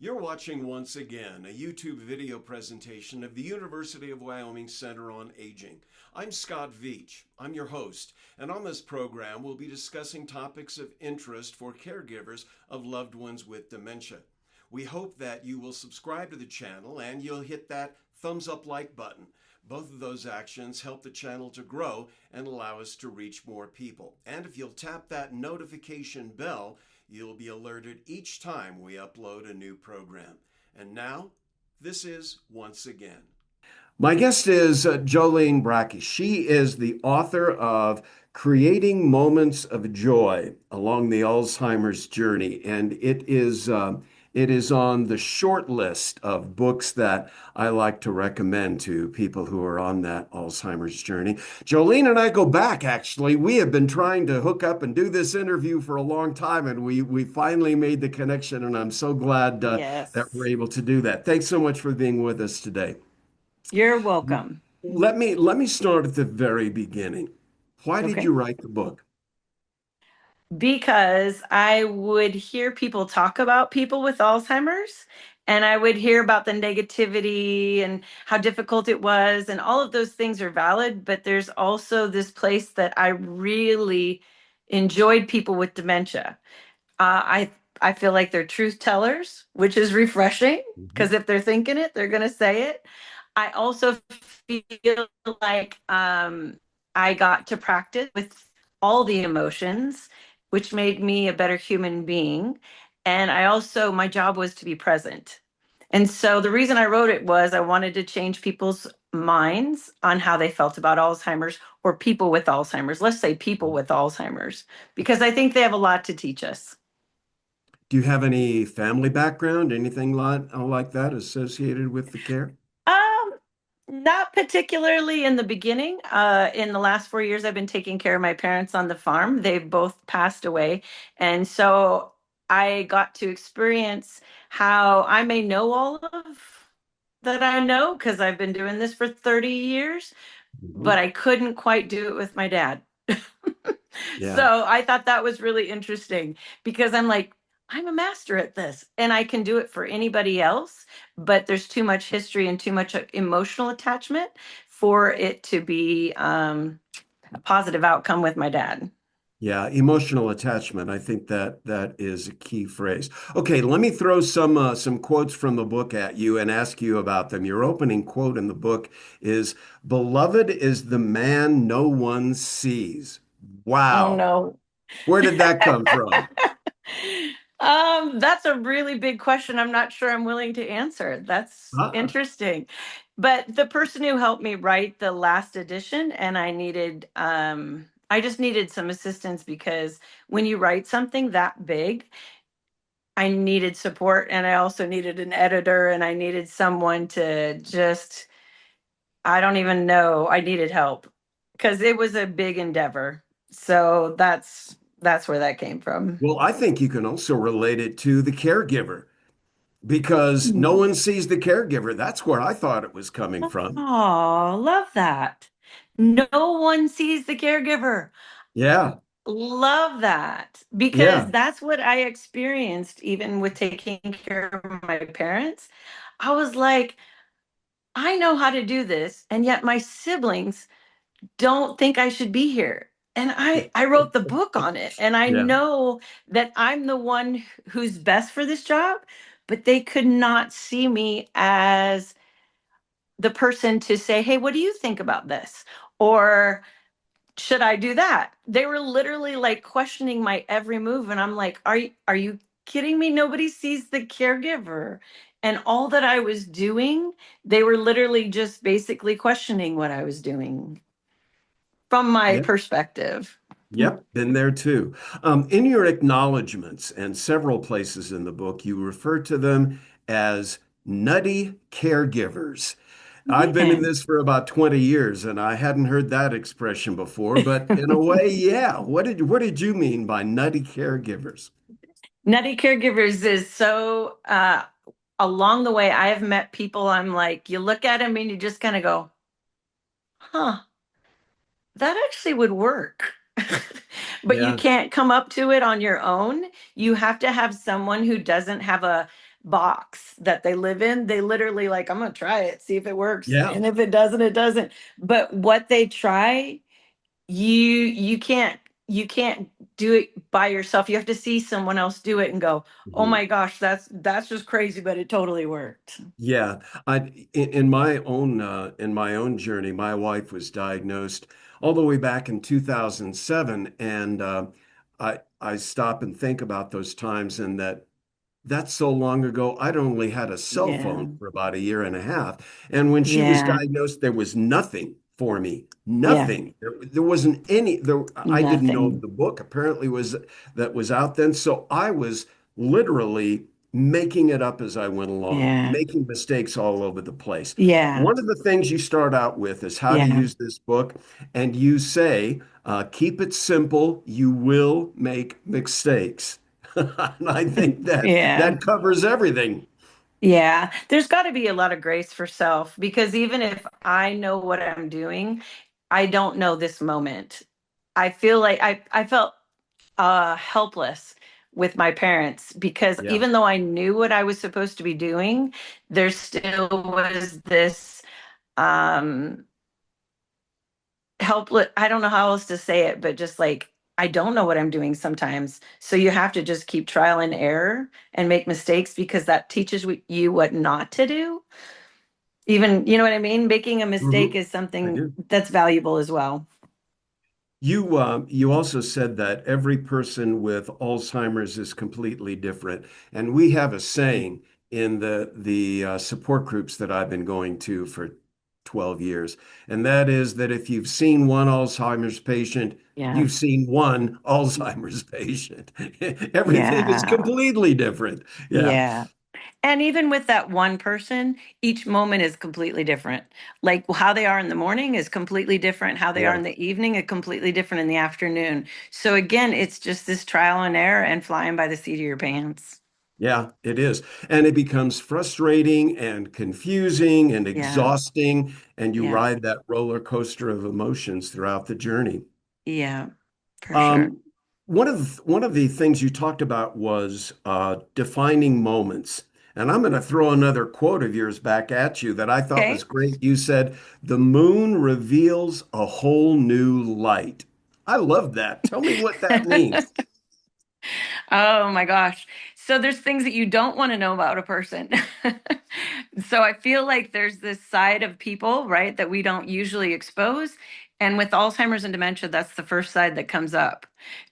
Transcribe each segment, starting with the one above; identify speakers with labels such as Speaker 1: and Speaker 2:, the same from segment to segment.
Speaker 1: You're watching once again a YouTube video presentation of the University of Wyoming Center on Aging. I'm Scott Veach. I'm your host, and on this program we'll be discussing topics of interest for caregivers of loved ones with dementia. We hope that you will subscribe to the channel and you'll hit that thumbs up like button. Both of those actions help the channel to grow and allow us to reach more people. And if you'll tap that notification bell, you'll be alerted each time we upload a new program. And now, this is Once Again. My guest is Jolene Brackey. She is the author of Creating Moments of Joy Along the Alzheimer's Journey, and it is on the short list of books that I like to recommend to people who are on that Alzheimer's journey. Jolene and I go back, actually. We have been trying to hook up and do this interview for a long time, and we finally made the connection, and I'm so glad that we're
Speaker 2: Yes,
Speaker 1: able to do that. Thanks so much for being with us today.
Speaker 2: you're welcome.
Speaker 1: Let me start at the very beginning. Why did
Speaker 2: Okay.
Speaker 1: you write the book?
Speaker 2: Because I would hear people talk about people with Alzheimer's, and I would hear about the negativity and how difficult it was, and all of those things are valid, but there's also this place that I really enjoyed people with dementia. I feel like they're truth tellers, which is refreshing
Speaker 1: Mhm.
Speaker 2: because if they're thinking it, they're going to say it. I also feel like I got to practice with all the emotions, which made me a better human being. And I also, my job was to be present. And so the reason I wrote it was I wanted to change people's minds on how they felt about Alzheimer's or people with Alzheimer's. Let's say people with Alzheimer's, because I think they have a lot to teach us.
Speaker 1: Do you have any family background, anything like that associated with the care?
Speaker 2: Um, Not particularly in the beginning. In the last 4 years, I've been taking care of my parents on the farm. They've both passed away. And so I got to experience how I may know all of that I know because I've been doing this for 30 years, but
Speaker 1: Mhm.
Speaker 2: I couldn't quite do it with my dad.
Speaker 1: Yeah.
Speaker 2: So I thought that was really interesting because I'm like, I'm a master at this and I can do it for anybody else, but there's too much history and too much emotional attachment for it to be a positive outcome with my dad.
Speaker 1: Yeah, emotional attachment. I think that is a key phrase. Okay, let me throw some quotes from the book at you and ask you about them. Your opening quote in the book is, "Beloved is the man no one sees."
Speaker 2: Oh
Speaker 1: Wow.
Speaker 2: no.
Speaker 1: Where did that come from?
Speaker 2: That's a really big question. I'm not sure I'm willing to answer. That's
Speaker 1: Huh?
Speaker 2: interesting. But the person who helped me write the last edition, and I just needed some assistance because when you write something that big, I needed support and I also needed an editor and I needed someone to just, I don't even know, I needed help because it was a big endeavor. So that's where that came from.
Speaker 1: Well, I think you can also relate it to the caregiver because no one sees the caregiver. That's where I thought it was coming from.
Speaker 2: Oh, love that. No one sees the caregiver.
Speaker 1: Yeah,
Speaker 2: Love that because
Speaker 1: yeah,
Speaker 2: that's what I experienced even with taking care of my parents. I was like, I know how to do this, and yet my siblings don't think I should be here. And I wrote the book on it, and I
Speaker 1: yeah.
Speaker 2: know that I'm the one who's best for this job, but they could not see me as the person to say, "Hey, what do you think about this?" Or should I do that? They were literally like questioning my every move. And I'm like, are you kidding me? Nobody sees the caregiver. And all that I was doing, they were literally just basically questioning what I was doing from my
Speaker 1: Yep.
Speaker 2: perspective.
Speaker 1: Yep, been there too. In your acknowledgments and several places in the book, you refer to them as nutty caregivers. I've been in
Speaker 2: Yeah.
Speaker 1: this for about 20 years and I hadn't heard that expression before, but in a way, yeah. What did you mean by nutty caregivers?
Speaker 2: Nutty caregivers is so along the way, I have met people, I'm like, you look at them and you just kind of go, huh, that actually would work. But you
Speaker 1: Yeah,
Speaker 2: can't come up to it on your own. You have to have someone who doesn't have a box that they live in. They literally like, I'm gonna try it, see if it works.
Speaker 1: Yeah.
Speaker 2: And if it doesn't, it doesn't. But what they try, you can't do it by yourself. You have to see someone else do it and go, oh
Speaker 1: Mhm.
Speaker 2: my gosh, that's just crazy, but it totally worked.
Speaker 1: Yeah, in my own journey, my wife was diagnosed all the way back in 2007, and I stop and think about those times, and that's so long ago. I'd only had a cell
Speaker 2: Yeah.
Speaker 1: phone for about a year and a half. And when she was
Speaker 2: Yeah.
Speaker 1: diagnosed, there was nothing for me.
Speaker 2: Yeah.
Speaker 1: Nothing. There wasn't I didn't know
Speaker 2: Nothing.
Speaker 1: the book apparently was out then. So I was literally making it up as I went along,
Speaker 2: Yeah.
Speaker 1: making mistakes all over the place.
Speaker 2: Yeah.
Speaker 1: One of the things you start out with is how to
Speaker 2: Yeah.
Speaker 1: use this book, and you say, keep it simple. You will make mistakes. And I think that
Speaker 2: Yeah.
Speaker 1: that covers everything.
Speaker 2: Yeah. There's got to be a lot of grace for self because even if I know what I'm doing, I don't know this moment. I feel like I felt helpless with my parents because
Speaker 1: Yeah.
Speaker 2: even though I knew what I was supposed to be doing, there still was this um helpless. I don't know how else to say it, but just like I don't know what I'm doing sometimes. So you have to just keep trial and error and make mistakes because that teaches you what not to do. Even, you know what I mean? Making a mistake
Speaker 1: Mhm.
Speaker 2: is
Speaker 1: I
Speaker 2: something
Speaker 1: do.
Speaker 2: that's valuable as well.
Speaker 1: You also said that every person with Alzheimer's is completely different, and we have a saying in the support groups that I've been going to for 12 years, and that is that if you've seen one Alzheimer's patient,
Speaker 2: Yeah.
Speaker 1: you've seen one Alzheimer's patient. Everything is
Speaker 2: Yeah.
Speaker 1: completely different. Yeah,
Speaker 2: Yeah. And even with that one person, each moment is completely different. Like how they are in the morning is completely different. How they are
Speaker 1: yeah.
Speaker 2: in the evening is completely different in the afternoon. So again, it's just this trial and error and flying by the seat of your pants.
Speaker 1: Yeah, it is. And it becomes frustrating and confusing and
Speaker 2: Yeah.
Speaker 1: exhausting, and you
Speaker 2: Yeah.
Speaker 1: ride that roller coaster of emotions throughout the journey.
Speaker 2: Yeah. For sure.
Speaker 1: Um, one of the things you talked about was defining moments. And I'm going to throw another quote of yours back at you that I thought was
Speaker 2: Okay.
Speaker 1: great. You said, "The moon reveals a whole new light." I love that. Tell me what that means.
Speaker 2: Oh my gosh. So there's things that you don't want to know about a person. So I feel like there's this side of people, right, that we don't usually expose. And with Alzheimer's and dementia, that's the first side that comes up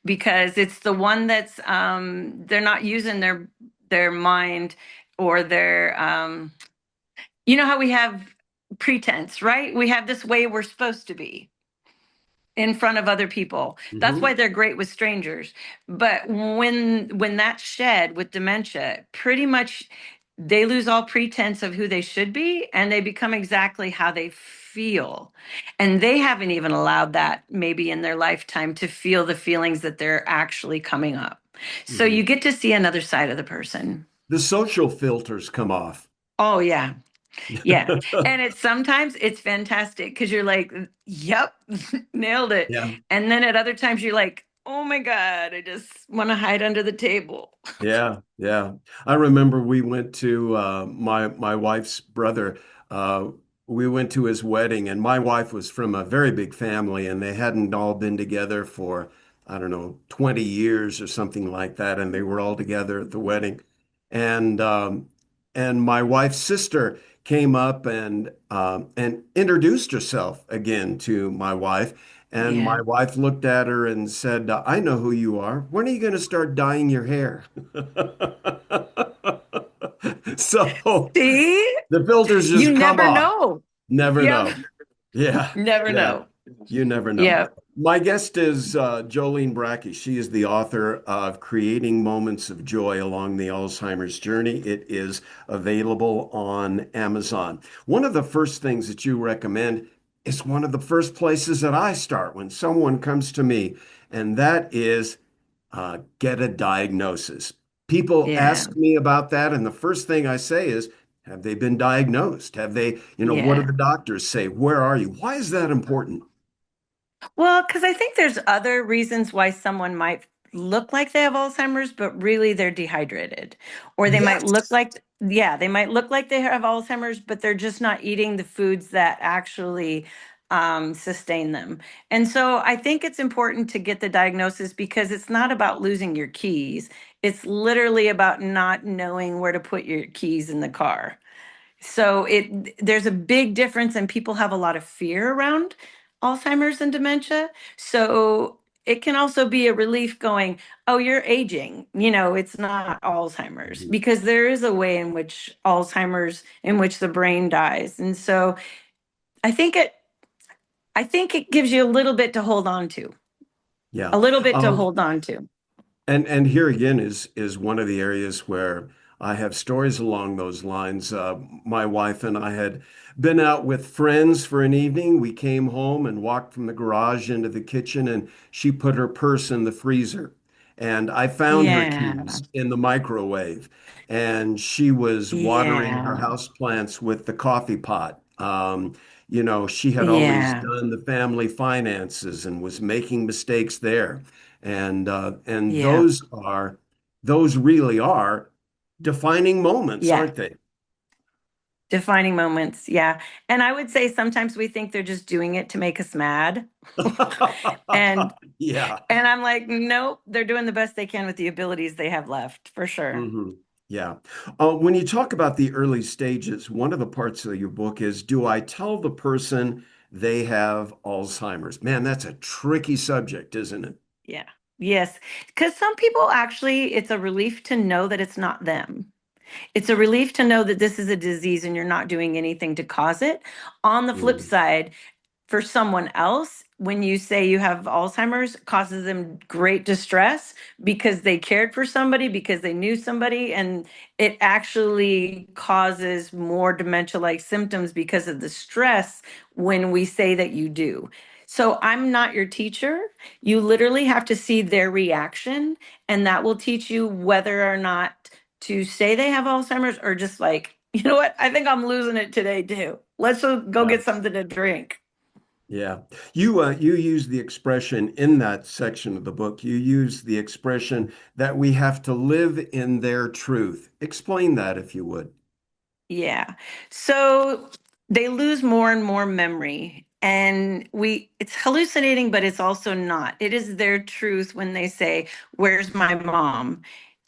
Speaker 2: because it's the one that's they're not using their mind or their you know how we have pretense, right? We have this way we're supposed to be in front of other people. That's why
Speaker 1: Mhm.
Speaker 2: they're great with strangers. But when that's shed with dementia, pretty much they lose all pretense of who they should be and they become exactly how they feel. And they haven't even allowed that maybe in their lifetime to feel the feelings that they're actually coming up. So you
Speaker 1: Mhm.
Speaker 2: get to see another side of the person.
Speaker 1: The social filters come off.
Speaker 2: Oh yeah. Yeah. And it's sometimes it's fantastic because you're like, yep, nailed it.
Speaker 1: Yeah.
Speaker 2: And then at other times you're like, oh my God, I just want to hide under the table.
Speaker 1: Yeah, yeah. I remember we went to my wife's brother. Uh, we went to his wedding, and my wife was from a very big family, and they hadn't all been together for, I don't know, 20 years or something like that, and they were all together at the wedding. And and my wife's sister came up and introduced herself again to my wife. And
Speaker 2: Yeah.
Speaker 1: my wife looked at her and said, I know who you are. When are you going to start dyeing your hair? So
Speaker 2: See,
Speaker 1: the filters
Speaker 2: you
Speaker 1: just come
Speaker 2: never
Speaker 1: off.
Speaker 2: know.
Speaker 1: Never
Speaker 2: Yep.
Speaker 1: know. Yeah,
Speaker 2: Never
Speaker 1: yeah.
Speaker 2: know.
Speaker 1: You never know.
Speaker 2: Yeah.
Speaker 1: My guest is Jolene Brackey. She is the author of Creating Moments of Joy Along the Alzheimer's Journey. It is available on Amazon. One of the first things that you recommend is one of the first places that I start when someone comes to me, and that is get a diagnosis. People
Speaker 2: Yeah.
Speaker 1: ask me about that, and the first thing I say is, have they been diagnosed? Have they, what do
Speaker 2: Yeah.
Speaker 1: the doctors say? Where are you? Why is that important?
Speaker 2: Well, because I think there's other reasons why someone might look like they have Alzheimer's, but really they're dehydrated. Or they might look
Speaker 1: Yes.
Speaker 2: like, yeah, they might look like they have Alzheimer's, but they're just not eating the foods that actually sustain them. And so I think it's important to get the diagnosis because it's not about losing your keys. It's literally about not knowing where to put your keys in the car. So there's a big difference, and people have a lot of fear around Alzheimer's and dementia. So it can also be a relief going, oh, you're aging. It's not Alzheimer's,
Speaker 1: Mhm.
Speaker 2: because there is a way in which in which the brain dies. And so I think it I think it gives you a little bit to hold on to.
Speaker 1: Yeah.
Speaker 2: A little bit to
Speaker 1: Um,
Speaker 2: hold on to.
Speaker 1: and here again is one of the areas where I have stories along those lines. My wife and I had been out with friends for an evening. We came home and walked from the garage into the kitchen, and she put her purse in the freezer. And I found her
Speaker 2: Yeah.
Speaker 1: keys in the microwave, and she was watering her
Speaker 2: Yeah.
Speaker 1: house plants with the coffee pot. She had always
Speaker 2: Yeah.
Speaker 1: done the family finances and was making mistakes there. And
Speaker 2: Yeah.
Speaker 1: those really are defining moments,
Speaker 2: Yeah.
Speaker 1: aren't they?
Speaker 2: Defining moments, yeah. And I would say sometimes we think they're just doing it to make us mad. And
Speaker 1: Yeah.
Speaker 2: and I'm like, nope, they're doing the best they can with the abilities they have left, for sure.
Speaker 1: hmm Yeah. When you talk about the early stages, one of the parts of your book is, do I tell the person they have Alzheimer's? Man, that's a tricky subject, isn't it?
Speaker 2: Yeah. Yes. Because some people actually, it's a relief to know that it's not them. It's a relief to know that this is a disease and you're not doing anything to cause it. On the flip
Speaker 1: Mhm.
Speaker 2: side, for someone else, when you say you have Alzheimer's, causes them great distress because they cared for somebody, because they knew somebody, and it actually causes more dementia-like symptoms because of the stress when we say that you do. So I'm not your teacher. You literally have to see their reaction, and that will teach you whether or not to say they have Alzheimer's or just like, you know what? I think I'm losing it today too. Let's go
Speaker 1: Yeah.
Speaker 2: get something to drink.
Speaker 1: Yeah. You use the expression in that section of the book, you use the expression that we have to live in their truth. Explain that if you would.
Speaker 2: Yeah. So they lose more and more memory. And it's hallucinating, but it's also not. It is their truth when they say, "Where's my mom?"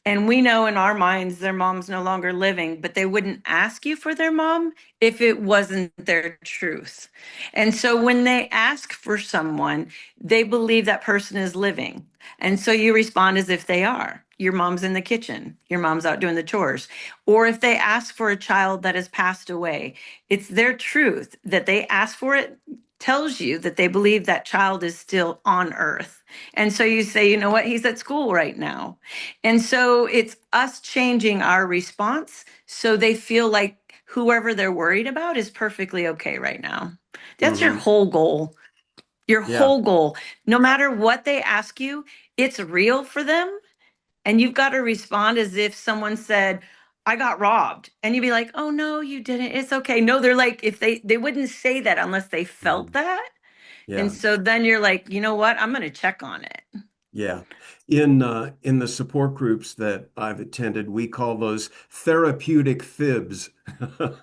Speaker 2: And we know in our minds their mom's no longer living, but they wouldn't ask you for their mom if it wasn't their truth. And so when they ask for someone, they believe that person is living. And so you respond as if they are. Your mom's in the kitchen, your mom's out doing the chores. Or if they ask for a child that has passed away, it's their truth that they ask for it tells you that they believe that child is still on earth. And so you say, you know what, he's at school right now. And so it's us changing our response so they feel like whoever they're worried about is perfectly okay right now. That's your
Speaker 1: Hmm
Speaker 2: whole goal. Your
Speaker 1: Yeah.
Speaker 2: whole goal. No matter what they ask you, it's real for them. And you've got to respond as if someone said, I got robbed. And you'd be like, oh no, you didn't. It's okay. No, they're like, if they wouldn't say that unless they felt
Speaker 1: Mhm.
Speaker 2: that. And
Speaker 1: Yeah.
Speaker 2: so then you're like, you know what? I'm going to check on it.
Speaker 1: Yeah. In the support groups that I've attended, we call those therapeutic fibs. And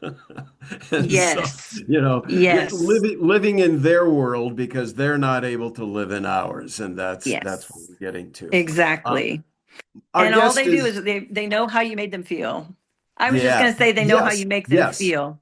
Speaker 1: so,
Speaker 2: Yes. Yes.
Speaker 1: living in their world because they're not able to live in ours, and that's what
Speaker 2: Yes.
Speaker 1: we're getting to. Uh,
Speaker 2: Exactly.
Speaker 1: our
Speaker 2: And all
Speaker 1: guest
Speaker 2: they do
Speaker 1: is
Speaker 2: is they know how you made them feel. I was just
Speaker 1: Yeah.
Speaker 2: going to say they know how
Speaker 1: Yes.
Speaker 2: you make them
Speaker 1: Yes.
Speaker 2: feel.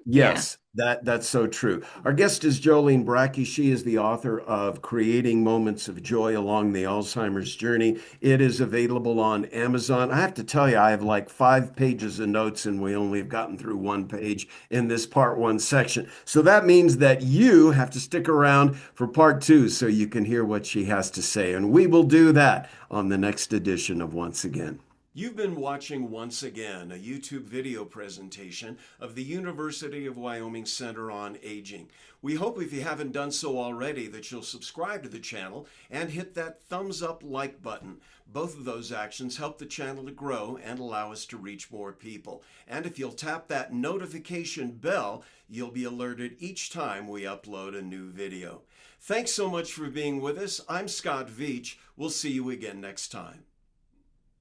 Speaker 2: Yeah.
Speaker 1: Yes, that's so true. Our guest is Jolene Brackey. She is the author of Creating Moments of Joy Along the Alzheimer's Journey. It is available on Amazon. I have to tell you, I have like 5 pages of notes, and we only have gotten through one page in this part one section. So that means that you have to stick around for part two so you can hear what she has to say. And we will do that on the next edition of Once Again. You've been watching Once Again, a YouTube video presentation of the University of Wyoming Center on Aging. We hope, if you haven't done so already, that you'll subscribe to the channel and hit that thumbs up like button. Both of those actions help the channel to grow and allow us to reach more people. And if you'll tap that notification bell, you'll be alerted each time we upload a new video. Thanks so much for being with us. I'm Scott Veach. We'll see you again next time.